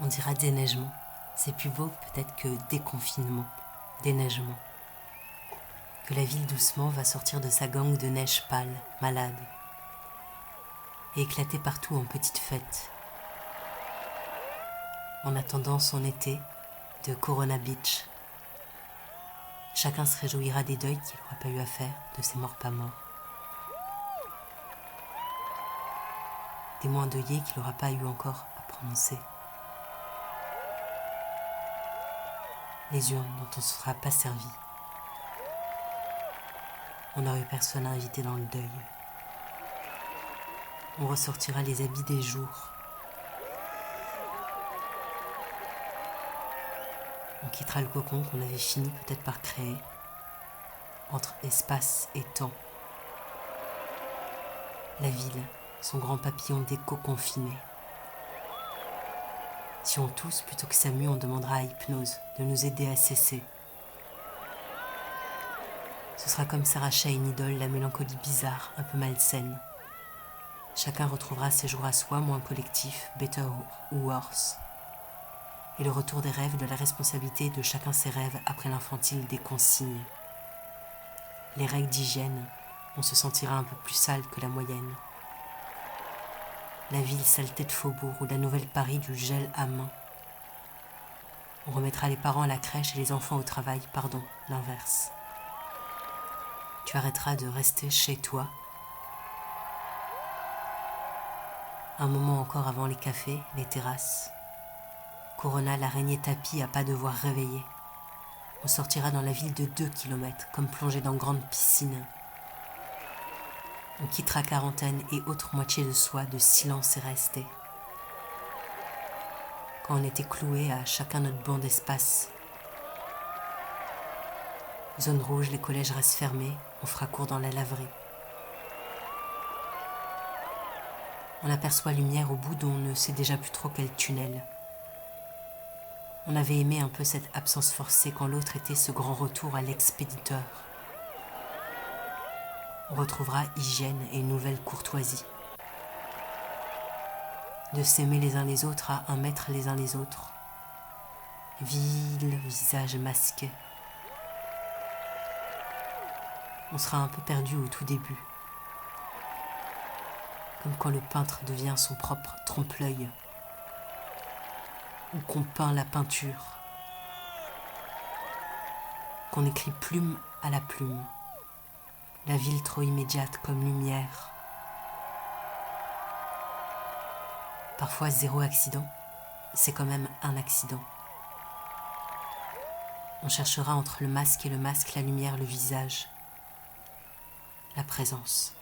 On dira déneigement. C'est plus beau peut-être que déconfinement, déneigement. Que la ville doucement va sortir de sa gangue de neige pâle, malade, et éclater partout en petites fêtes. En attendant son été de Corona Beach, chacun se réjouira des deuils qu'il n'aura pas eu à faire, de ses morts pas morts. Des mots endeuillés qu'il n'aura pas eu encore à prononcer. Les urnes dont on ne se sera pas servi. On n'aura eu personne à inviter dans le deuil. On ressortira les habits des jours. On quittera le cocon qu'on avait fini peut-être par créer, entre espace et temps. La ville, son grand papillon déco-confiné. Si on tousse plutôt que ça mue, on demandera à Hypnose de nous aider à cesser. Ce sera comme s'arracher à une idole la mélancolie bizarre, un peu malsaine. Chacun retrouvera ses jours à soi, moins collectifs, better ou worse. Et le retour des rêves, de la responsabilité de chacun ses rêves après l'infantile des consignes. Les règles d'hygiène, on se sentira un peu plus sale que la moyenne. La ville saleté de faubourg ou la nouvelle Paris du gel à main. On remettra les parents à la crèche et les enfants au travail, pardon, l'inverse. Tu arrêteras de rester chez toi. Un moment encore avant les cafés, les terrasses. Corona, l'araignée tapis à pas devoir réveiller. On sortira dans la ville de 2 kilomètres, comme plongé dans grande piscine. On quittera quarantaine et autre moitié de soi, de silence est resté. Quand on était cloués à chacun notre banc d'espace. Zone rouge, les collèges restent fermés, on fera court dans la laverie. On aperçoit lumière au bout dont on ne sait déjà plus trop quel tunnel. On avait aimé un peu cette absence forcée quand l'autre était ce grand retour à l'expéditeur. On retrouvera hygiène et une nouvelle courtoisie. De s'aimer les uns les autres à 1 mètre les uns les autres. Vil visage masqué. On sera un peu perdu au tout début. Comme quand le peintre devient son propre trompe-l'œil. Ou qu'on peint la peinture. Qu'on écrit plume à la plume. La ville trop immédiate comme lumière. Parfois 0 accident, c'est quand même un accident. On cherchera entre le masque et le masque la lumière, le visage, la présence.